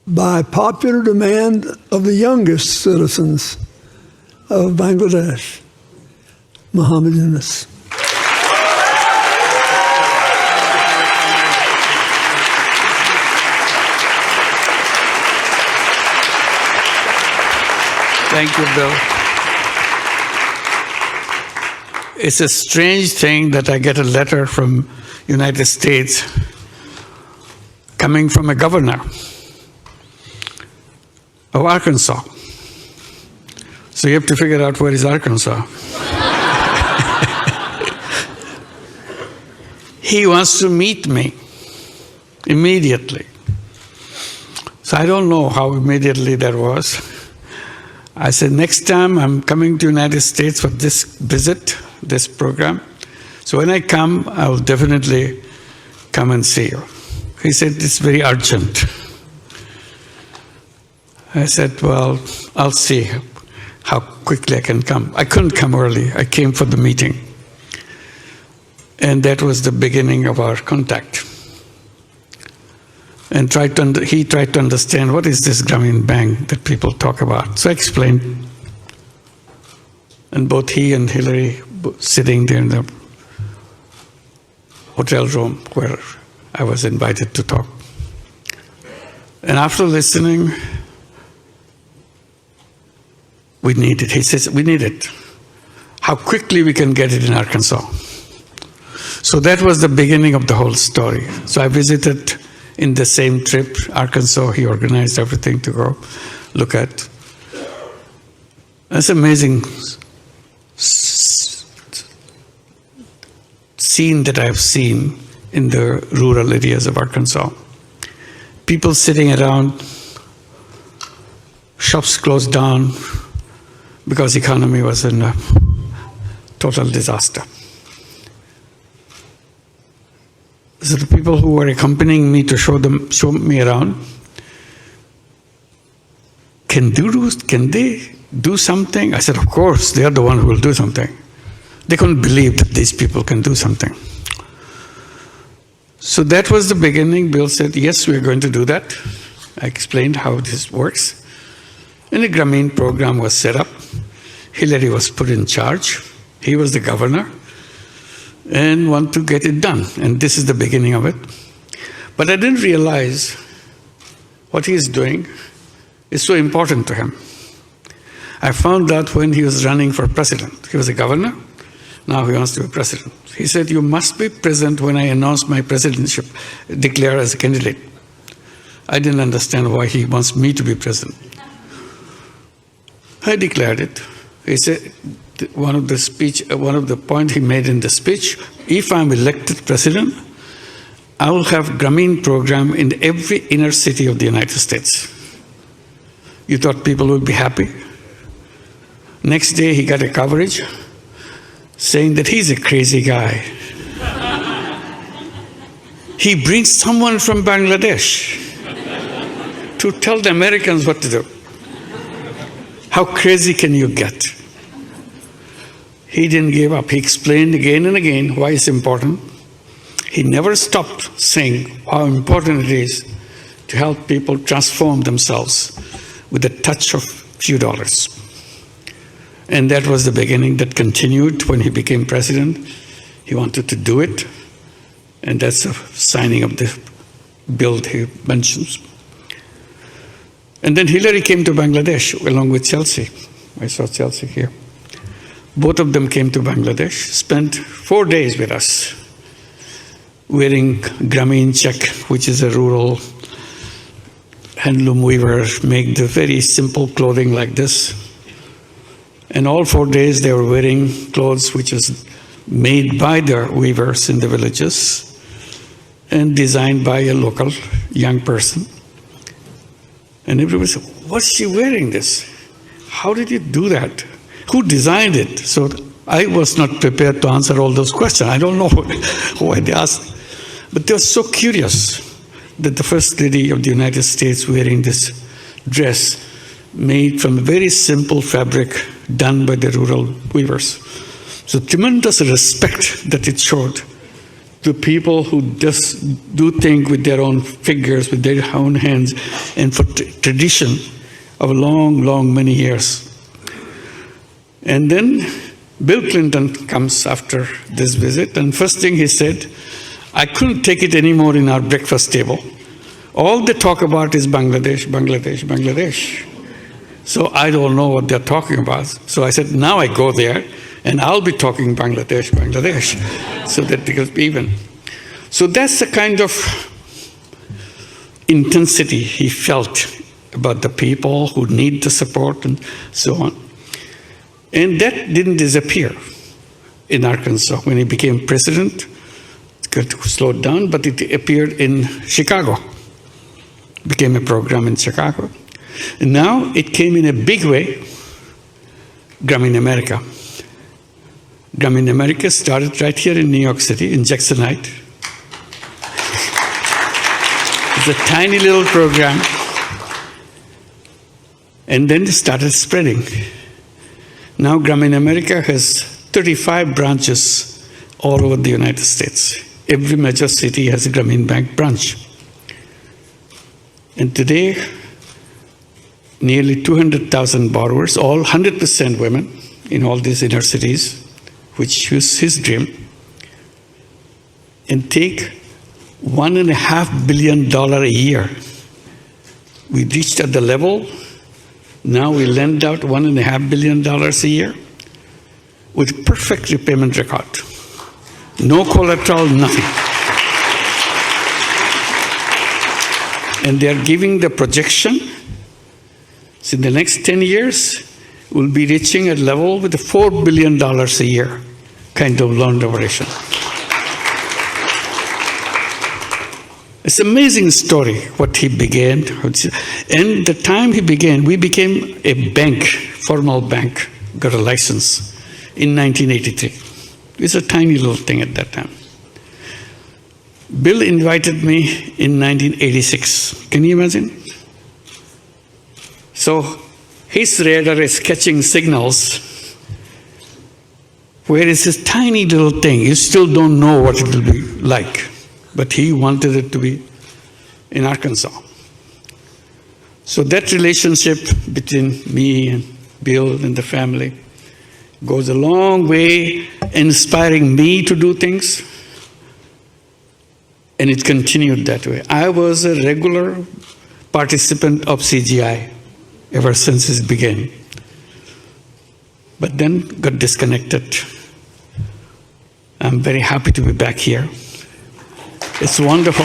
by popular demand of the youngest citizens of Bangladesh, Muhammad Yunus. Thank you, Bill. It's a strange thing that I get a letter from United States coming from a governor of Arkansas. So you have to figure out where is Arkansas. He wants to meet me immediately. So I don't know how immediately that was. I said, next time I'm coming to the United States for this visit, this program. So when I come, I will definitely come and see you. He said, it's very urgent. I said, well, I'll see how quickly I can come. I couldn't come early. I came for the meeting. And that was the beginning of our contact. And he tried to understand what is this Grameen Bank that people talk about. So I explained. And both he and Hillary sitting there in the hotel room where I was invited to talk. And after listening, we need it. He says, we need it. How quickly we can get it in Arkansas. So that was the beginning of the whole story. So I visited in the same trip, Arkansas. He organized everything to go look at. That's amazing scene that I've seen in the rural areas of Arkansas. People sitting around, shops closed down because the economy was in a total disaster. So the people who were accompanying me to show me around, can they do something? I said, of course, they are the one who will do something. They couldn't believe that these people can do something. So that was the beginning. Bill said, yes, we're going to do that. I explained how this works. And the Grameen program was set up. Hillary was put in charge. He was the governor and want to get it done. And this is the beginning of it. But I didn't realize what he is doing is so important to him. I found out when he was running for president. He was a governor. Now he wants to be president. He said, you must be present when I announce my presidentship, declare as a candidate. I didn't understand why he wants me to be president. I declared it. He said, one of the points he made in the speech, if I'm elected president, I will have Grameen program in every inner city of the United States. You thought people would be happy? Next day he got a coverage saying that he's a crazy guy. He brings someone from Bangladesh to tell the Americans what to do. How crazy can you get? He didn't give up. He explained again and again why it's important. He never stopped saying how important it is to help people transform themselves with a touch of few dollars. And that was the beginning that continued when he became president. He wanted to do it. And that's the signing of the bill he mentions. And then Hillary came to Bangladesh along with Chelsea. I saw Chelsea here. Both of them came to Bangladesh, spent 4 days with us, wearing Grameen check, which is a rural handloom weaver, make the very simple clothing like this. And all 4 days they were wearing clothes which is made by the weavers in the villages and designed by a local young person. And everybody said, what's she wearing this? How did you do that? Who designed it? So I was not prepared to answer all those questions. I don't know why they asked. But they were so curious that the First Lady of the United States wearing this dress made from a very simple fabric done by the rural weavers. So tremendous respect that it showed to people who just do things with their own fingers, with their own hands, and for tradition of long, many years. And then Bill Clinton comes after this visit, and first thing he said, I couldn't take it anymore in our breakfast table. All they talk about is Bangladesh, Bangladesh, Bangladesh. So I don't know what they're talking about. So I said, now I go there, and I'll be talking Bangladesh, Bangladesh, so that they get even. So that's the kind of intensity he felt about the people who need the support and so on. And that didn't disappear in Arkansas. When he became president, it got slowed down, but it appeared in Chicago. Became a program in Chicago. And now it came in a big way, Grameen America. Grameen America started right here in New York City, in Jackson Heights. It's a tiny little program. And then it started spreading. Now Grameen America has 35 branches all over the United States. Every major city has a Grameen Bank branch. And today, nearly 200,000 borrowers, all 100% women in all these inner cities, which use his dream, and take $1.5 billion a year. We reached at the level, now we lend out $1.5 billion a year with perfect repayment record. No collateral, nothing. And they are giving the projection, so in the next 10 years, we'll be reaching a level with $4 billion a year kind of loan duration. It's an amazing story, what he began. And the time he began, we became a bank, formal bank, got a license in 1983. It was a tiny little thing at that time. Bill invited me in 1986. Can you imagine? So his radar is catching signals. Where is this tiny little thing? You still don't know what it will be like. But he wanted it to be in Arkansas. So that relationship between me and Bill and the family goes a long way, inspiring me to do things. And it continued that way. I was a regular participant of CGI ever since it began. But then got disconnected. I'm very happy to be back here. It's wonderful.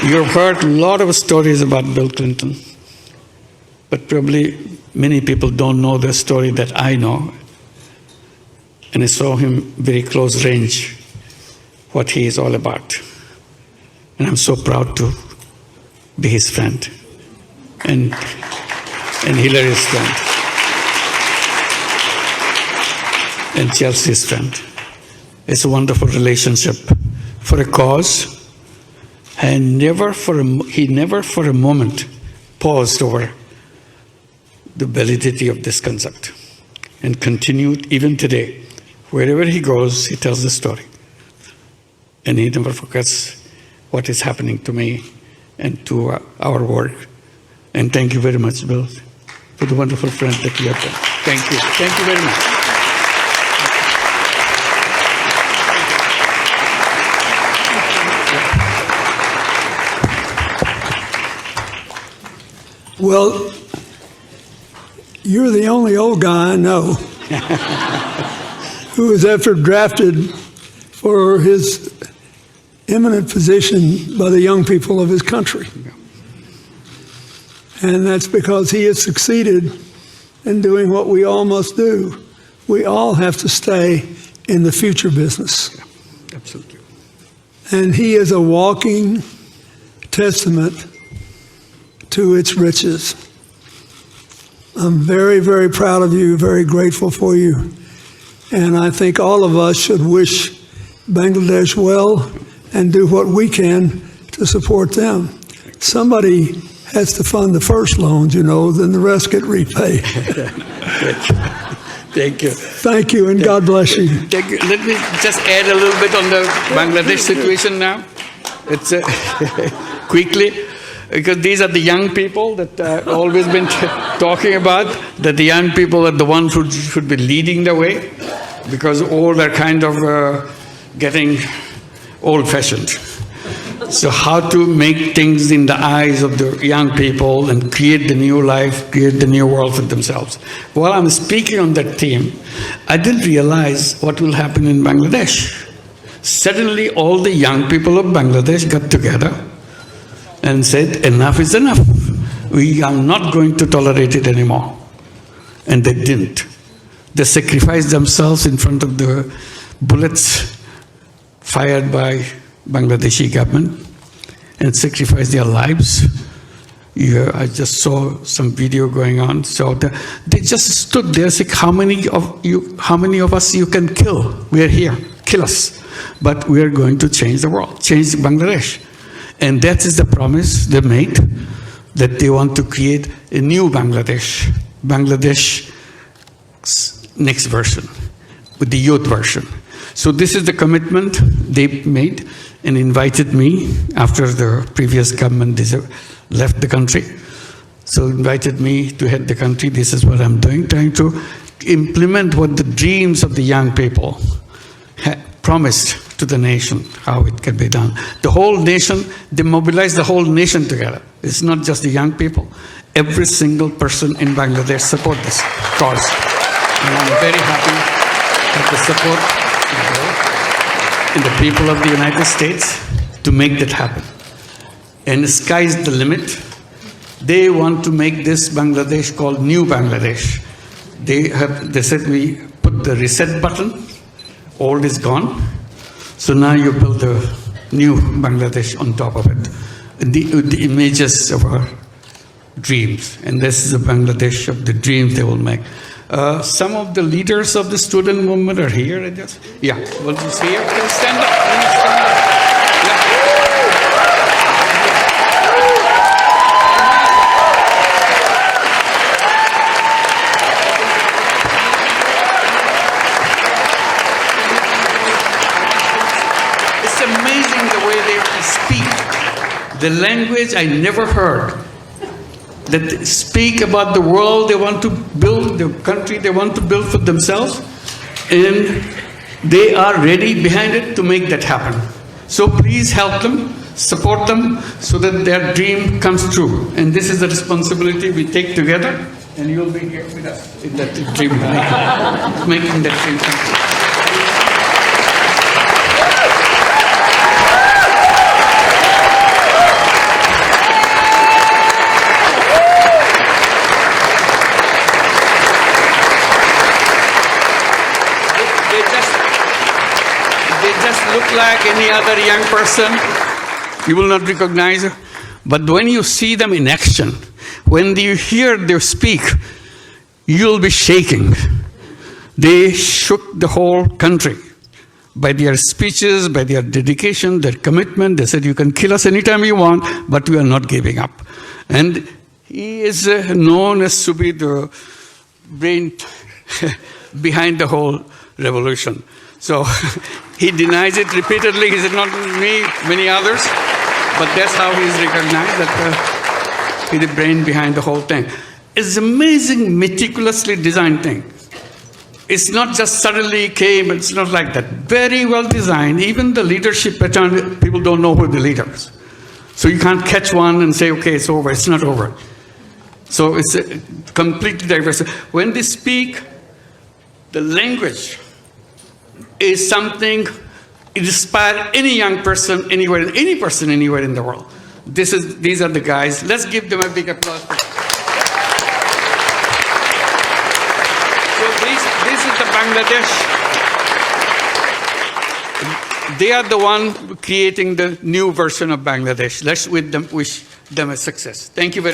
You've heard a lot of stories about Bill Clinton, but probably many people don't know the story that I know. And I saw him very close range, what he is all about. And I'm so proud to be his friend and Hillary's friend and Chelsea's friend. It's a wonderful relationship for a cause, and he never for a moment paused over the validity of this concept, and continued even today. Wherever he goes, he tells the story, and he never forgets what is happening to me and to our work. And thank you very much, Bill, for the wonderful friend that you have been. Thank you. Thank you very much. Well, you're the only old guy I know who was ever drafted for his eminent position by the young people of his country. And that's because he has succeeded in doing what we all must do. We all have to stay in the future business. Yeah, absolutely. And he is a walking testament to its riches. I'm very, very proud of you, very grateful for you. And I think all of us should wish Bangladesh well and do what we can to support them. Somebody has to fund the first loans, then the rest get repaid. Thank you. Thank you, and God bless you. Thank you. Let me just add a little bit on the Bangladesh situation now. It's quickly, because these are the young people that I've always been talking about, that the young people are the ones who should be leading the way, because all are kind of getting old-fashioned. So how to make things in the eyes of the young people and create the new life, create the new world for themselves. While I'm speaking on that theme, I didn't realize what will happen in Bangladesh. Suddenly, all the young people of Bangladesh got together and said, enough is enough. We are not going to tolerate it anymore. And they didn't. They sacrificed themselves in front of the bullets fired by Bangladeshi government and sacrificed their lives. Yeah, I just saw some video going on. So they just stood there saying, how many of us you can kill? We are here, kill us. But we are going to change the world, change Bangladesh. And that is the promise they made, that they want to create a new Bangladesh, Bangladesh next version, with the youth version. So this is the commitment they made and invited me after the previous government left the country. So invited me to head the country. This is what I'm doing, trying to implement what the dreams of the young people promised to the nation, how it can be done. The whole nation, they mobilized the whole nation together. It's not just the young people. Every single person in Bangladesh support this cause. And I'm very happy with the support in the people of the United States to make that happen. And the sky's the limit. They want to make this Bangladesh called New Bangladesh. They said we put the reset button, old is gone. So now you build a new Bangladesh on top of it. The images of our dreams. And this is the Bangladesh of the dreams they will make. Some of the leaders of the student movement are here, I guess. Yeah, well, you see here? Please stand up. Please stand up. It's amazing the way they speak. The language I never heard. That speak about the world they want to build, the country they want to build for themselves, and they are ready behind it to make that happen. So please help them, support them, so that their dream comes true. And this is the responsibility we take together, and you'll be here with us in that dream, making that dream come true. Look like any other young person. You will not recognize her. But when you see them in action, when you hear them speak, you'll be shaking. They shook the whole country by their speeches, by their dedication, their commitment. They said, you can kill us anytime you want, but we are not giving up. And he is known as to be the brain behind the whole revolution. So he denies it repeatedly. He said, not me, many others. But that's how he's recognized, that he's the brain behind the whole thing. It's amazing, meticulously designed thing. It's not just suddenly came, it's not like that. Very well designed. Even the leadership pattern, people don't know who the leader is. So you can't catch one and say, okay, it's over. It's not over. So it's completely diverse. When they speak, the language is something, it inspires any young person anywhere, any person anywhere in the world. These are the guys. Let's give them a big applause. So this is the Bangladesh. They are the one creating the new version of Bangladesh. Let's wish them a success. Thank you very much.